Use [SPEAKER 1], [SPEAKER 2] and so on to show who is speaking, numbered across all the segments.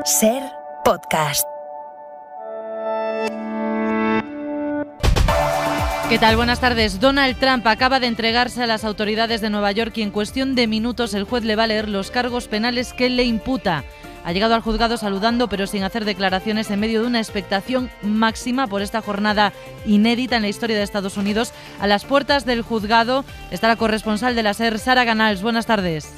[SPEAKER 1] SER Podcast.
[SPEAKER 2] ¿Qué tal? Buenas tardes. Donald Trump acaba de entregarse a las autoridades de Nueva York y en cuestión de minutos el juez le va a leer los cargos penales que le imputa. Ha llegado al juzgado saludando pero sin hacer declaraciones en medio de una expectación máxima por esta jornada inédita en la historia de Estados Unidos. A las puertas del juzgado está la corresponsal de la SER, Sara Ganals. Buenas tardes.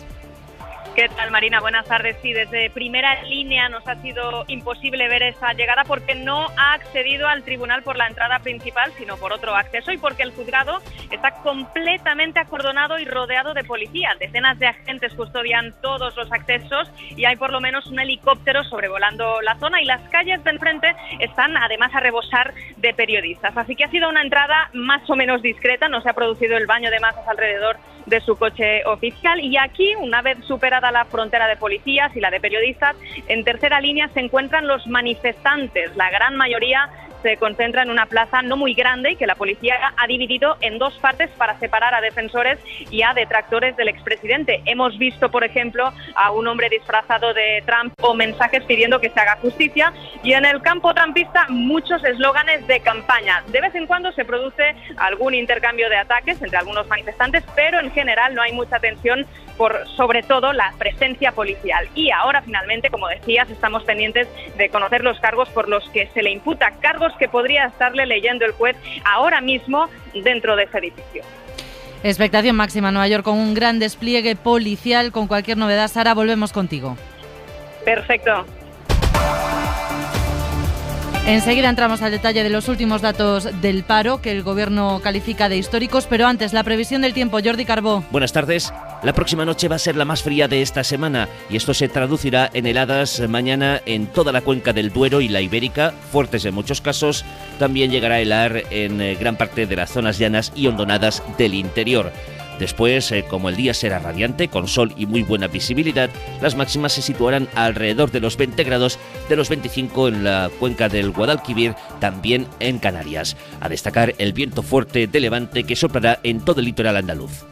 [SPEAKER 3] ¿Qué tal, Marina? Buenas tardes. Sí, desde primera línea nos ha sido imposible ver esa llegada porque no ha accedido al tribunal por la entrada principal, sino por otro acceso y porque el juzgado está completamente acordonado y rodeado de policía. Decenas de agentes custodian todos los accesos y hay por lo menos un helicóptero sobrevolando la zona y las calles de enfrente están además a rebosar de periodistas. Así que ha sido una entrada más o menos discreta, no se ha producido el baño de masas alrededor de su coche oficial y aquí, una vez superada la frontera de policías y la de periodistas, en tercera línea se encuentran los manifestantes. La gran mayoría se concentra en una plaza no muy grande y que la policía ha dividido en dos partes para separar a defensores y a detractores del expresidente. Hemos visto, por ejemplo, a un hombre disfrazado de Trump o mensajes pidiendo que se haga justicia y en el campo trumpista muchos eslóganes de campaña. De vez en cuando se produce algún intercambio de ataques entre algunos manifestantes, pero en general no hay mucha tensión por, sobre todo, la presencia policial. Y ahora, finalmente, como decías, estamos pendientes de conocer los cargos por los que se le imputa, cargos que podría estarle leyendo el juez ahora mismo dentro de ese edificio.
[SPEAKER 2] Expectación máxima en Nueva York con un gran despliegue policial. Con cualquier novedad, Sara, volvemos contigo.
[SPEAKER 3] Perfecto.
[SPEAKER 2] Enseguida entramos al detalle de los últimos datos del paro que el Gobierno califica de históricos, pero antes la previsión del tiempo. Jordi Carbó.
[SPEAKER 4] Buenas tardes. La próxima noche va a ser la más fría de esta semana y esto se traducirá en heladas mañana en toda la cuenca del Duero y la Ibérica, fuertes en muchos casos. También llegará a helar en gran parte de las zonas llanas y hondonadas del interior. Después, como el día será radiante, con sol y muy buena visibilidad, las máximas se situarán alrededor de los 20 grados, de los 25 en la cuenca del Guadalquivir, también en Canarias. A destacar el viento fuerte de levante que soplará en todo el litoral andaluz.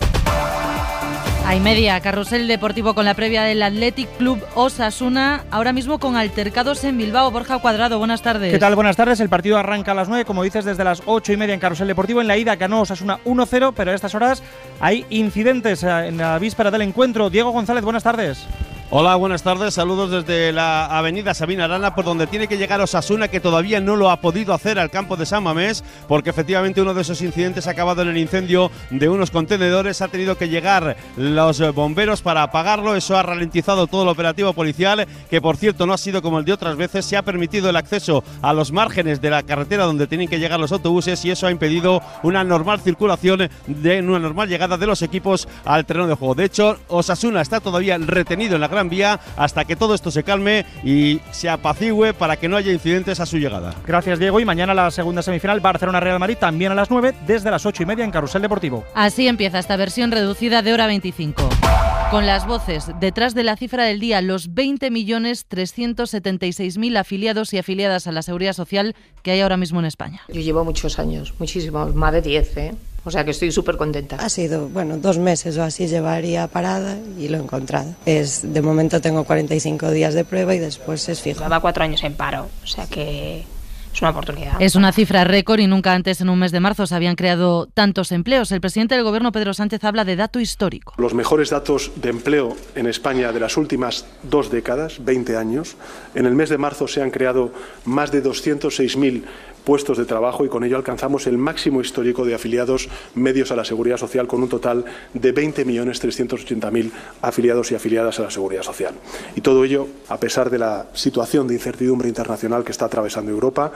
[SPEAKER 2] Hay media, carrusel deportivo con la previa del Athletic Club Osasuna, ahora mismo con altercados en Bilbao. Borja Cuadrado, buenas tardes.
[SPEAKER 5] ¿Qué tal? Buenas tardes. El partido arranca a las 9, como dices, desde las 8:30 en carrusel deportivo. En la ida ganó Osasuna 1-0, pero a estas horas hay incidentes en la víspera del encuentro. Diego González, buenas tardes.
[SPEAKER 6] Hola, buenas tardes, saludos desde la avenida Sabina Arana, por donde tiene que llegar Osasuna, que todavía no lo ha podido hacer al campo de San Mamés, porque efectivamente uno de esos incidentes ha acabado en el incendio de unos contenedores. Ha tenido que llegar los bomberos para apagarlo, eso ha ralentizado todo el operativo policial, que por cierto no ha sido como el de otras veces. Se ha permitido el acceso a los márgenes de la carretera donde tienen que llegar los autobuses y eso ha impedido una normal circulación, una normal llegada de los equipos al terreno de juego. De hecho, Osasuna está todavía retenido en la Gran Vía hasta que todo esto se calme y se apacigüe para que no haya incidentes a su llegada.
[SPEAKER 5] Gracias, Diego. Y mañana la segunda semifinal, Barcelona-Real Madrid, también a las 9, desde las 8:30 en carrusel deportivo.
[SPEAKER 2] Así empieza esta versión reducida de hora 25. Con las voces detrás de la cifra del día, los 20.376.000 afiliados y afiliadas a la Seguridad Social que hay ahora mismo en España.
[SPEAKER 7] Yo llevo muchos años, muchísimos, más de 10, O sea que estoy súper contenta.
[SPEAKER 8] Ha sido, 2 meses o así llevaría parada y lo he encontrado. De momento tengo 45 días de prueba y después es fijo.
[SPEAKER 7] Llevaba 4 años en paro, o sea que es una oportunidad.
[SPEAKER 2] Es una cifra récord y nunca antes en un mes de marzo se habían creado tantos empleos. El presidente del Gobierno, Pedro Sánchez, habla de dato histórico.
[SPEAKER 9] Los mejores datos de empleo en España de las últimas 2 décadas, 20 años. En el mes de marzo se han creado más de 206.000 puestos de trabajo y con ello alcanzamos el máximo histórico de afiliados medios a la Seguridad Social, con un total de 20.380.000 afiliados y afiliadas a la Seguridad Social. Y todo ello a pesar de la situación de incertidumbre internacional que está atravesando Europa,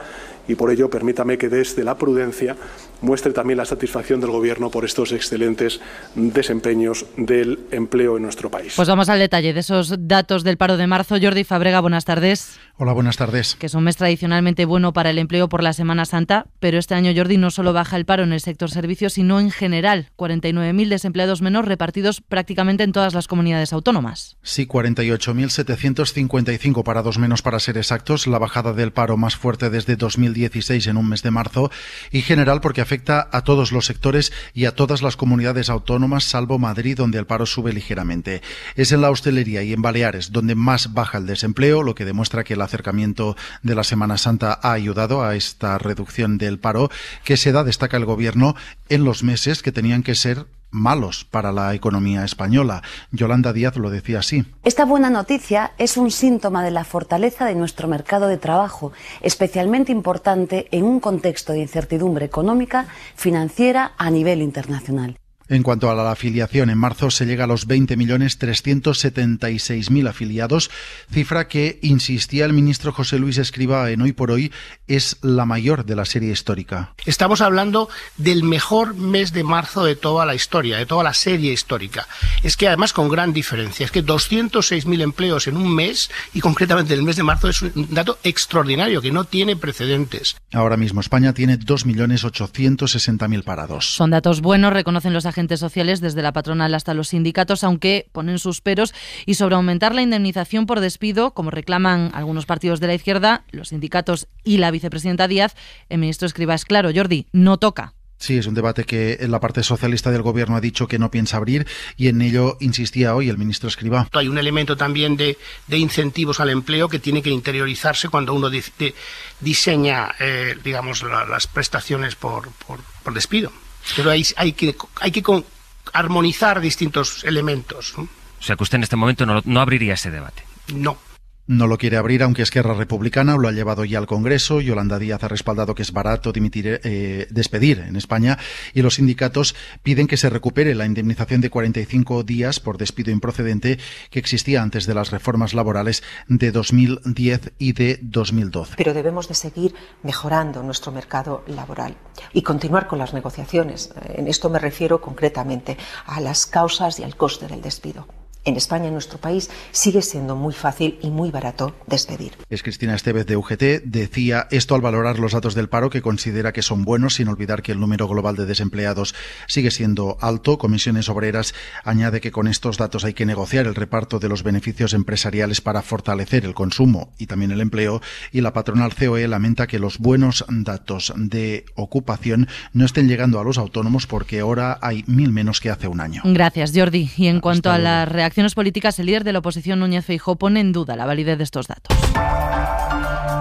[SPEAKER 9] y por ello permítame que desde la prudencia muestre también la satisfacción del Gobierno por estos excelentes desempeños del empleo en nuestro país.
[SPEAKER 2] Pues vamos al detalle de esos datos del paro de marzo. Jordi Fabrega, buenas tardes.
[SPEAKER 10] Hola, buenas tardes.
[SPEAKER 2] Que es un mes tradicionalmente bueno para el empleo por la Semana Santa, pero este año, Jordi, no solo baja el paro en el sector servicios, sino en general. 49.000 desempleados menos repartidos prácticamente en todas las comunidades autónomas.
[SPEAKER 10] Sí, 48.755 parados menos para ser exactos. La bajada del paro más fuerte desde 2016 en un mes de marzo y general porque afecta a todos los sectores y a todas las comunidades autónomas, salvo Madrid, donde el paro sube ligeramente. Es en la hostelería y en Baleares donde más baja el desempleo, lo que demuestra que el acercamiento de la Semana Santa ha ayudado a esta reducción del paro que se da, destaca el Gobierno, en los meses que tenían que ser malos para la economía española. Yolanda Díaz lo decía así.
[SPEAKER 11] Esta buena noticia es un síntoma de la fortaleza de nuestro mercado de trabajo, especialmente importante en un contexto de incertidumbre económica, financiera a nivel internacional.
[SPEAKER 10] En cuanto a la afiliación, en marzo se llega a los 20.376.000 afiliados, cifra que, insistía el ministro José Luis Escrivá en Hoy por Hoy, es la mayor de la serie histórica.
[SPEAKER 12] Estamos hablando del mejor mes de marzo de toda la historia, de toda la serie histórica. Es que además con gran diferencia, es que 206.000 empleos en un mes, y concretamente en el mes de marzo, es un dato extraordinario que no tiene precedentes.
[SPEAKER 10] Ahora mismo España tiene 2.860.000 parados.
[SPEAKER 2] Son datos buenos, reconocen los agentes sociales, desde la patronal hasta los sindicatos, aunque ponen sus peros, y sobre aumentar la indemnización por despido, como reclaman algunos partidos de la izquierda, los sindicatos y la vicepresidenta Díaz, el ministro Escrivá es claro: Jordi, no toca.
[SPEAKER 10] Sí, es un debate que la parte socialista del Gobierno ha dicho que no piensa abrir, y en ello insistía hoy el ministro Escrivá.
[SPEAKER 12] Hay un elemento también de incentivos al empleo que tiene que interiorizarse cuando uno diseña las prestaciones por despido. Pero hay que armonizar distintos elementos, ¿no?
[SPEAKER 13] O sea que usted en este momento no abriría ese debate.
[SPEAKER 12] No.
[SPEAKER 10] No lo quiere abrir, aunque Esquerra Republicana lo ha llevado ya al Congreso. Yolanda Díaz ha respaldado que es barato despedir en España, y los sindicatos piden que se recupere la indemnización de 45 días por despido improcedente que existía antes de las reformas laborales de 2010 y de 2012.
[SPEAKER 14] Pero debemos de seguir mejorando nuestro mercado laboral y continuar con las negociaciones. En esto me refiero concretamente a las causas y al coste del despido. En España, en nuestro país, sigue siendo muy fácil y muy barato despedir.
[SPEAKER 10] Es Cristina Estevez de UGT, decía esto al valorar los datos del paro, que considera que son buenos, sin olvidar que el número global de desempleados sigue siendo alto. Comisiones Obreras añade que con estos datos hay que negociar el reparto de los beneficios empresariales para fortalecer el consumo y también el empleo, y la patronal COE lamenta que los buenos datos de ocupación no estén llegando a los autónomos, porque ahora hay 1.000 menos que hace un año.
[SPEAKER 2] Gracias, Jordi. Y en cuanto a la reacciones políticas, el líder de la oposición, Núñez Feijóo, pone en duda la validez de estos datos.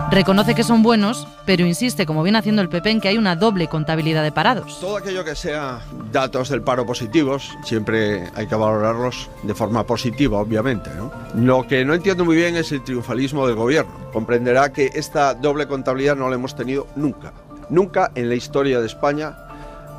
[SPEAKER 2] Reconoce que son buenos, pero insiste, como viene haciendo el PP, en que hay una doble contabilidad de parados.
[SPEAKER 15] Todo aquello que sea datos del paro positivos, siempre hay que valorarlos de forma positiva, obviamente, ¿no? Lo que no entiendo muy bien es el triunfalismo del gobierno. Comprenderá que esta doble contabilidad no la hemos tenido nunca. Nunca en la historia de España.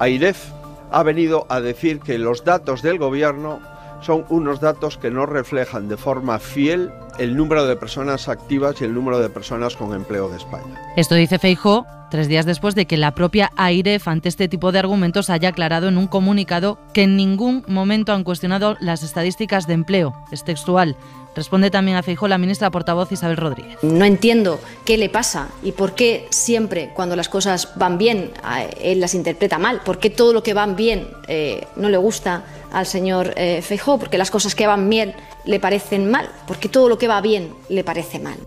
[SPEAKER 15] AIREF ha venido a decir que los datos del gobierno son unos datos que no reflejan de forma fiel el número de personas activas y el número de personas con empleo de España.
[SPEAKER 2] Esto dice Feijóo 3 días después de que la propia AIREF, ante este tipo de argumentos, haya aclarado en un comunicado que en ningún momento han cuestionado las estadísticas de empleo. Es textual. Responde también a Feijóo la ministra portavoz Isabel Rodríguez.
[SPEAKER 16] No entiendo qué le pasa y por qué siempre cuando las cosas van bien él las interpreta mal. ¿Por qué todo lo que van bien no le gusta al señor Feijóo? Porque las cosas que van bien le parecen mal. Porque todo lo que va bien le parece mal.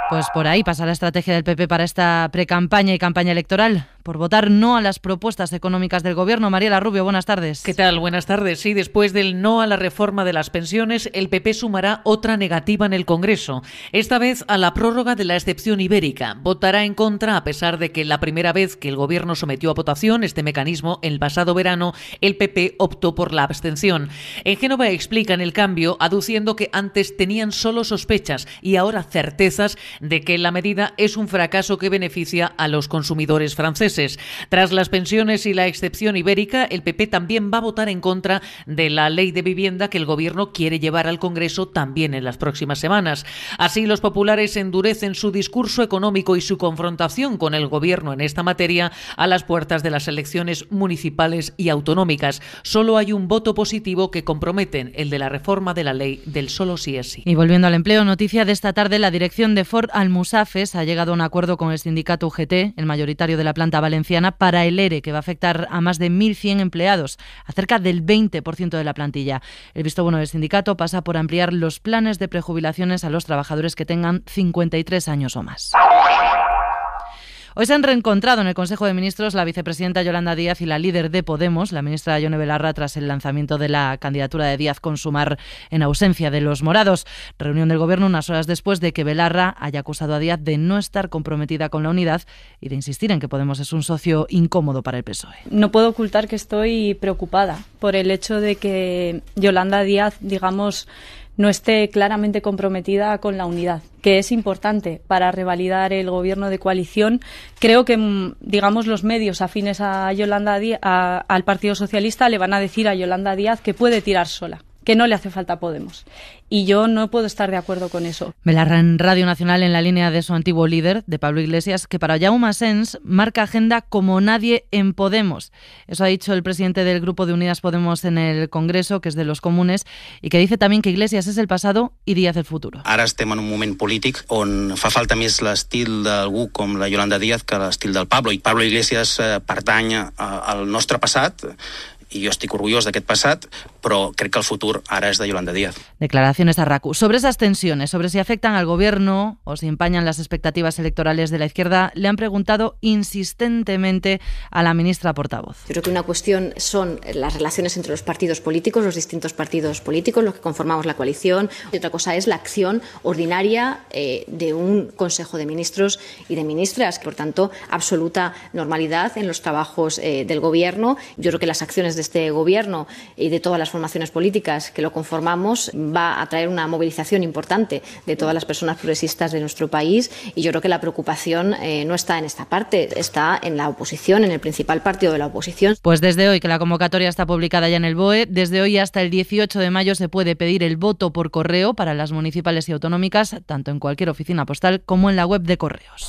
[SPEAKER 2] Pues por ahí pasa la estrategia del PP para esta precampaña y campaña electoral, por votar no a las propuestas económicas del Gobierno. Mariela Rubio, buenas tardes.
[SPEAKER 17] ¿Qué tal? Buenas tardes. Sí, después del no a la reforma de las pensiones, el PP sumará otra negativa en el Congreso. Esta vez a la prórroga de la excepción ibérica. Votará en contra, a pesar de que la primera vez que el Gobierno sometió a votación este mecanismo, el pasado verano, el PP optó por la abstención. En Génova explican el cambio, aduciendo que antes tenían solo sospechas y ahora certezas de que la medida es un fracaso que beneficia a los consumidores franceses. Tras las pensiones y la excepción ibérica, el PP también va a votar en contra de la ley de vivienda que el Gobierno quiere llevar al Congreso también en las próximas semanas. Así, los populares endurecen su discurso económico y su confrontación con el Gobierno en esta materia a las puertas de las elecciones municipales y autonómicas. Solo hay un voto positivo que comprometen, el de la reforma de la ley del solo sí es sí.
[SPEAKER 2] Y volviendo al empleo, noticia de esta tarde: la dirección de Ford Almusafes ha llegado a un acuerdo con el sindicato UGT, el mayoritario de la planta valenciana, para el ERE, que va a afectar a más de 1.100 empleados, a cerca del 20% de la plantilla. El visto bueno del sindicato pasa por ampliar los planes de prejubilaciones a los trabajadores que tengan 53 años o más. Hoy se han reencontrado en el Consejo de Ministros la vicepresidenta Yolanda Díaz y la líder de Podemos, la ministra Yone Belarra, tras el lanzamiento de la candidatura de Díaz con Sumar en ausencia de los morados. Reunión del Gobierno unas horas después de que Belarra haya acusado a Díaz de no estar comprometida con la unidad y de insistir en que Podemos es un socio incómodo para el PSOE.
[SPEAKER 18] No puedo ocultar que estoy preocupada por el hecho de que Yolanda Díaz, digamos, no esté claramente comprometida con la unidad, que es importante para revalidar el gobierno de coalición. Creo que, digamos, los medios afines a Yolanda Díaz, al Partido Socialista, le van a decir a Yolanda Díaz que puede tirar sola, que no le hace falta Podemos. Y yo no puedo estar de acuerdo con eso.
[SPEAKER 2] Belarra en Radio Nacional en la línea de su antiguo líder, de Pablo Iglesias, que para Jaume Asens marca agenda como nadie en Podemos. Eso ha dicho el presidente del Grupo de Unidas Podemos en el Congreso, que es de los comunes, y que dice también que Iglesias es el pasado i Díaz el futuro.
[SPEAKER 19] Ara estem en un moment polític on fa falta més l'estil d'algú com la Yolanda Díaz que l'estil del Pablo. I Pablo Iglesias pertany al nostre passat, y yo estoy orgulloso d'aquest passat, però crec que el futur ara és de Yolanda Díaz.
[SPEAKER 2] Declaraciones a RACU. Sobre esas tensiones, sobre si afectan al gobierno o si empañan las expectativas electorales de la izquierda, le han preguntado insistentemente a la ministra portavoz.
[SPEAKER 16] Yo creo que una cuestión son las relaciones entre los partidos políticos, los distintos partidos políticos, los que conformamos la coalición, y otra cosa es la acción ordinaria de un Consejo de Ministros y de Ministras, por tanto, absoluta normalidad en los trabajos del gobierno. Yo creo que las acciones de este gobierno y de todas las formaciones políticas que lo conformamos va a traer una movilización importante de todas las personas progresistas de nuestro país, y yo creo que la preocupación no está en esta parte, está en la oposición, en el principal partido de la oposición.
[SPEAKER 2] Pues desde hoy, que la convocatoria está publicada ya en el BOE, desde hoy hasta el 18 de mayo se puede pedir el voto por correo para las municipales y autonómicas, tanto en cualquier oficina postal como en la web de Correos.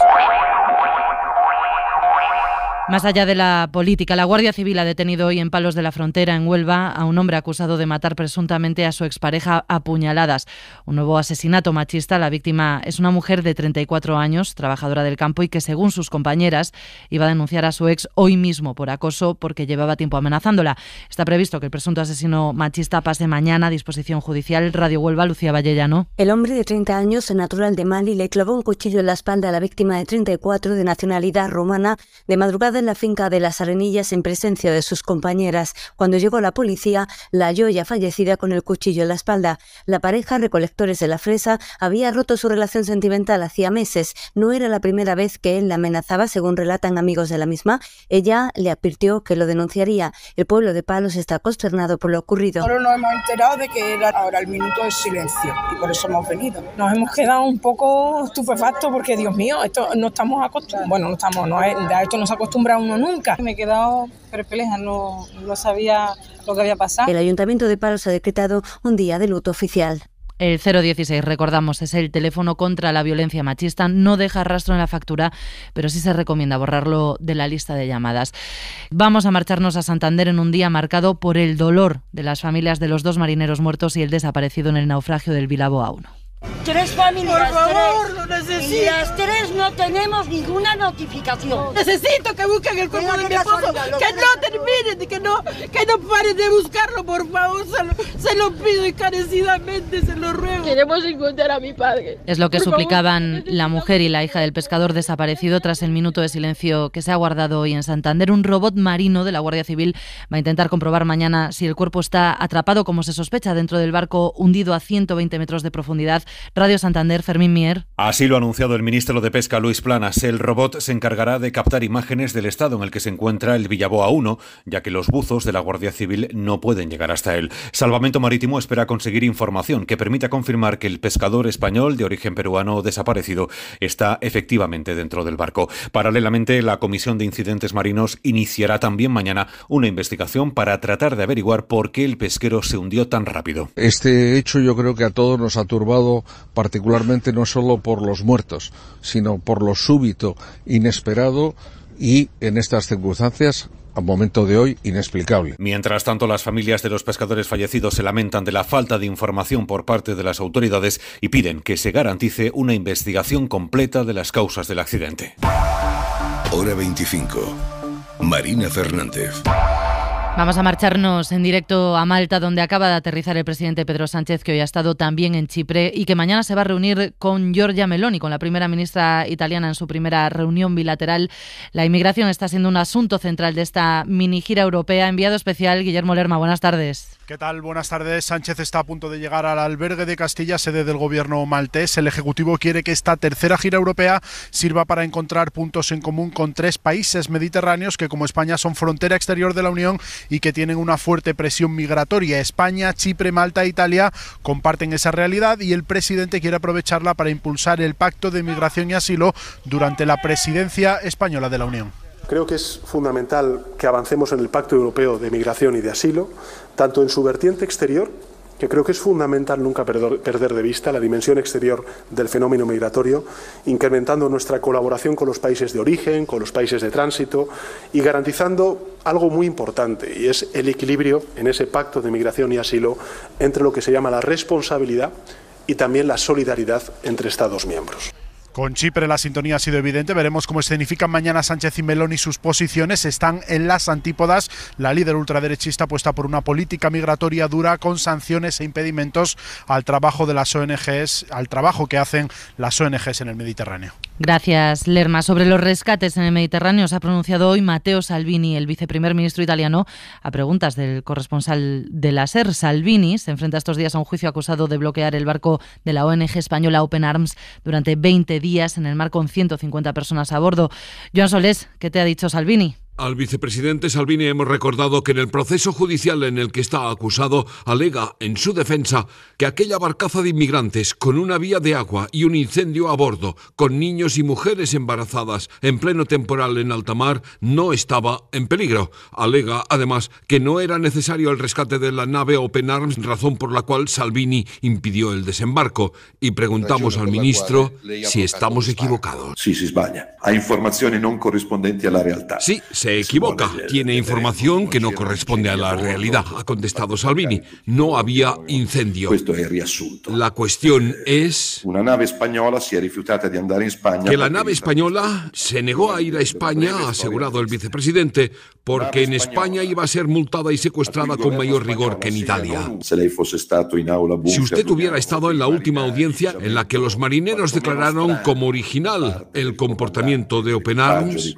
[SPEAKER 2] Más allá de la política, la Guardia Civil ha detenido hoy en Palos de la Frontera, en Huelva, a un hombre acusado de matar presuntamente a su expareja a puñaladas. Un nuevo asesinato machista. La víctima es una mujer de 34 años, trabajadora del campo, y que, según sus compañeras, iba a denunciar a su ex hoy mismo por acoso porque llevaba tiempo amenazándola. Está previsto que el presunto asesino machista pase mañana a disposición judicial. Radio Huelva, Lucía Vallellano.
[SPEAKER 20] El hombre de 30 años, natural de Mali, le clavó un cuchillo en la espalda a la víctima de 34, de nacionalidad rumana, de madrugada en la finca de Las Arenillas en presencia de sus compañeras. Cuando llegó la policía, la halló ya fallecida con el cuchillo en la espalda. La pareja, recolectores de la fresa, había roto su relación sentimental hacía meses. No era la primera vez que él la amenazaba, según relatan amigos de la misma. Ella le advirtió que lo denunciaría. El pueblo de Palos está consternado por lo ocurrido.
[SPEAKER 21] Ahora nos hemos enterado de que era ahora el minuto de silencio y por eso hemos venido. Nos hemos quedado un poco estupefactos porque, Dios mío, esto no estamos acostumbrados. Bueno, a esto no se acostumbra uno nunca. Me he quedado perpleja, no sabía lo que había pasado.
[SPEAKER 20] El Ayuntamiento de Palos ha decretado un día de luto oficial.
[SPEAKER 2] El 016, recordamos, es el teléfono contra la violencia machista. No deja rastro en la factura, pero sí se recomienda borrarlo de la lista de llamadas. Vamos a marcharnos a Santander en un día marcado por el dolor de las familias de los 2 marineros muertos y el desaparecido en el naufragio del Bilbao A1.
[SPEAKER 22] 3 familias,
[SPEAKER 21] por favor,
[SPEAKER 22] 3.
[SPEAKER 21] Lo necesito.
[SPEAKER 22] Y las 3 no tenemos ninguna notificación.
[SPEAKER 21] Necesito que busquen el cuerpo de mi esposo, que no terminen, que no paren de buscarlo, por favor, se lo pido encarecidamente, se lo ruego.
[SPEAKER 22] Queremos encontrar a mi padre.
[SPEAKER 2] Es lo que suplicaban la mujer y la hija del pescador desaparecido tras el minuto de silencio que se ha guardado hoy en Santander. Un robot marino de la Guardia Civil va a intentar comprobar mañana si el cuerpo está atrapado, como se sospecha, dentro del barco hundido a 120 metros de profundidad. Radio Santander, Fermín Mier.
[SPEAKER 23] Así lo ha anunciado el ministro de Pesca, Luis Planas. El robot se encargará de captar imágenes del estado en el que se encuentra el Bilbao A1, ya que los buzos de la Guardia Civil no pueden llegar hasta él. Salvamento Marítimo espera conseguir información que permita confirmar que el pescador español de origen peruano desaparecido está efectivamente dentro del barco. Paralelamente, la Comisión de Incidentes Marinos iniciará también mañana una investigación para tratar de averiguar por qué el pesquero se hundió tan rápido.
[SPEAKER 24] Este hecho yo creo que a todos nos ha turbado, particularmente no solo por los muertos, sino por lo súbito, inesperado y, en estas circunstancias, al momento de hoy, inexplicable.
[SPEAKER 23] Mientras tanto, las familias de los pescadores fallecidos se lamentan de la falta de información por parte de las autoridades y piden que se garantice una investigación completa de las causas del accidente.
[SPEAKER 25] Hora 25. Marina Fernández.
[SPEAKER 2] Vamos a marcharnos en directo a Malta, donde acaba de aterrizar el presidente Pedro Sánchez, que hoy ha estado también en Chipre y que mañana se va a reunir con Giorgia Meloni, con la primera ministra italiana, en su primera reunión bilateral. La inmigración está siendo un asunto central de esta mini gira europea. Enviado especial, Guillermo Lerma, buenas tardes.
[SPEAKER 1] ¿Qué tal? Buenas tardes. Sánchez está a punto de llegar al albergue de Castilla, sede del gobierno maltés. El Ejecutivo quiere que esta tercera gira europea sirva para encontrar puntos en común con 3 países mediterráneos que, como España, son frontera exterior de la Unión y que tienen una fuerte presión migratoria. España, Chipre, Malta e Italia comparten esa realidad y el presidente quiere aprovecharla para impulsar el Pacto de Migración y Asilo durante la presidencia española de la Unión.
[SPEAKER 9] Creo que es fundamental que avancemos en el Pacto Europeo de Migración y de Asilo, tanto en su vertiente exterior, que creo que es fundamental nunca perder de vista la dimensión exterior del fenómeno migratorio, incrementando nuestra colaboración con los países de origen, con los países de tránsito y garantizando algo muy importante, y es el equilibrio en ese Pacto de Migración y Asilo entre lo que se llama la responsabilidad y también la solidaridad entre Estados miembros.
[SPEAKER 1] Con Chipre la sintonía ha sido evidente. Veremos cómo escenifican mañana Sánchez y Meloni sus posiciones. Están en las antípodas. La líder ultraderechista apuesta por una política migratoria dura con sanciones e impedimentos al trabajo de las ONGs, al trabajo que hacen las ONGs en el Mediterráneo.
[SPEAKER 2] Gracias, Lerma. Sobre los rescates en el Mediterráneo se ha pronunciado hoy Matteo Salvini, el viceprimer ministro italiano, a preguntas del corresponsal de la SER. Salvini se enfrenta estos días a un juicio acusado de bloquear el barco de la ONG española Open Arms durante 20 días en el mar con 150 personas a bordo. Joan Solés, ¿qué te ha dicho Salvini?
[SPEAKER 3] Al vicepresidente Salvini hemos recordado que en el proceso judicial en el que está acusado alega en su defensa que aquella barcaza de inmigrantes con una vía de agua y un incendio a bordo, con niños y mujeres embarazadas en pleno temporal en alta mar, no estaba en peligro. Alega además que no era necesario el rescate de la nave Open Arms, razón por la cual Salvini impidió el desembarco. Y preguntamos al ministro si estamos equivocados.
[SPEAKER 4] Sí, si sbaglia. Ha informaciones no correspondientes a la realidad.
[SPEAKER 3] Sí, se equivoca. Tiene información que no corresponde a la realidad, ha contestado Salvini. No había incendio. La cuestión es
[SPEAKER 4] una nave española si è rifiutata di andare in España.
[SPEAKER 3] Que la nave española se negó a ir a España, ha asegurado el vicepresidente, porque en España iba a ser multada y secuestrada con mayor rigor que en Italia. Si usted hubiera estado en la última audiencia en la que los marineros declararon como original el comportamiento de Open Arms,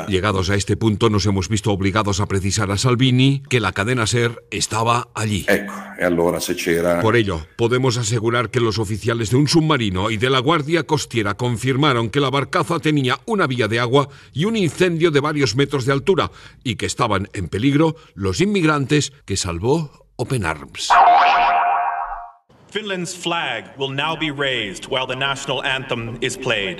[SPEAKER 3] llegados a este punto nos hemos visto obligados a precisar a Salvini que la cadena SER estaba allí. Por ello, podemos asegurar que los oficiales de un submarino y de la Guardia Costiera confirmaron que la barcaza tenía una vía de agua y un incendio de varios metros de altura y que estaban en peligro los inmigrantes que salvó Open Arms.
[SPEAKER 6] Finland's flag will now be raised while the national anthem is played.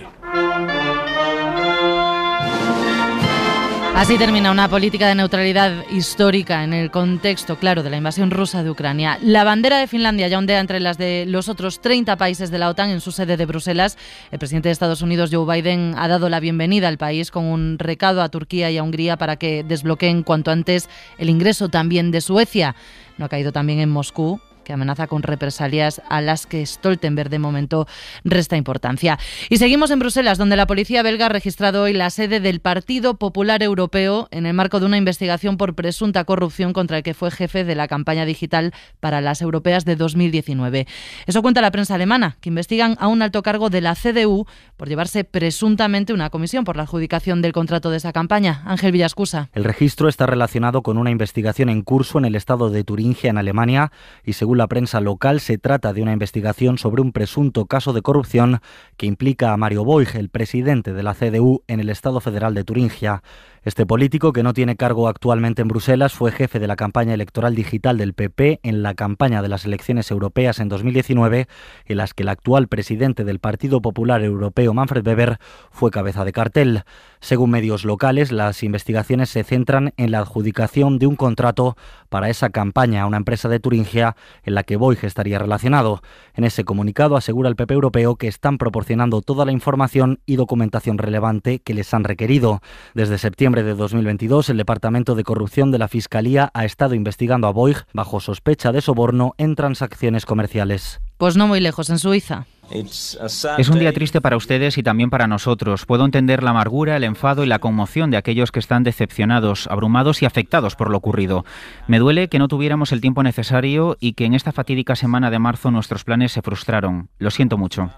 [SPEAKER 2] Así termina una política de neutralidad histórica en el contexto, claro, de la invasión rusa de Ucrania. La bandera de Finlandia ya ondea entre las de los otros 30 países de la OTAN en su sede de Bruselas. El presidente de Estados Unidos, Joe Biden, ha dado la bienvenida al país con un recado a Turquía y a Hungría para que desbloqueen cuanto antes el ingreso también de Suecia. No ha caído también en Moscú, que amenaza con represalias a las que Stoltenberg de momento resta importancia. Y seguimos en Bruselas, donde la policía belga ha registrado hoy la sede del Partido Popular Europeo en el marco de una investigación por presunta corrupción contra el que fue jefe de la campaña digital para las europeas de 2019. Eso cuenta la prensa alemana, que investigan a un alto cargo de la CDU por llevarse presuntamente una comisión por la adjudicación del contrato de esa campaña. Ángel Villascusa.
[SPEAKER 25] El registro está relacionado con una investigación en curso en el estado de Turingia, en Alemania, y según la prensa local, se trata de una investigación sobre un presunto caso de corrupción que implica a Mario Boig, el presidente de la CDU en el Estado Federal de Turingia. Este político, que no tiene cargo actualmente en Bruselas, fue jefe de la campaña electoral digital del PP en la campaña de las elecciones europeas en 2019, en las que el actual presidente del Partido Popular Europeo, Manfred Weber, fue cabeza de cartel. Según medios locales, las investigaciones se centran en la adjudicación de un contrato para esa campaña a una empresa de Turingia en la que Boig estaría relacionado. En ese comunicado asegura el PP europeo que están proporcionando toda la información y documentación relevante que les han requerido. Desde septiembre de 2022, el Departamento de Corrupción de la Fiscalía ha estado investigando a Boig bajo sospecha de soborno en transacciones comerciales.
[SPEAKER 2] Pues no muy lejos, en Suiza.
[SPEAKER 5] Es un día triste para ustedes y también para nosotros. Puedo entender la amargura, el enfado y la conmoción de aquellos que están decepcionados, abrumados y afectados por lo ocurrido. Me duele que no tuviéramos el tiempo necesario y que en esta fatídica semana de marzo nuestros planes se frustraron. Lo siento mucho.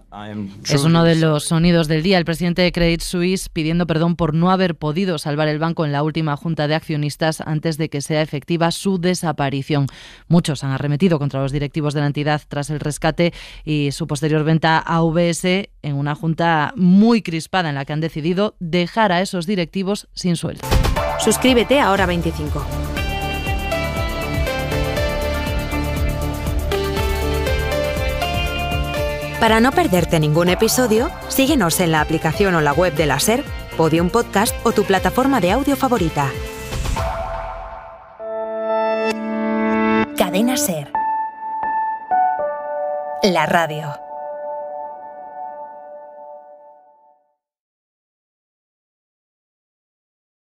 [SPEAKER 2] Es uno de los sonidos del día. El presidente de Credit Suisse pidiendo perdón por no haber podido salvar el banco en la última junta de accionistas antes de que sea efectiva su desaparición. Muchos han arremetido contra los directivos de la entidad tras el rescate y su posterior venta a UBS en una junta muy crispada en la que han decidido dejar a esos directivos sin sueldo.
[SPEAKER 7] Suscríbete a Hora 25. Para no perderte ningún episodio, síguenos en la aplicación o la web de la SER, Podium Podcast o tu plataforma de audio favorita. Cadena SER. La radio.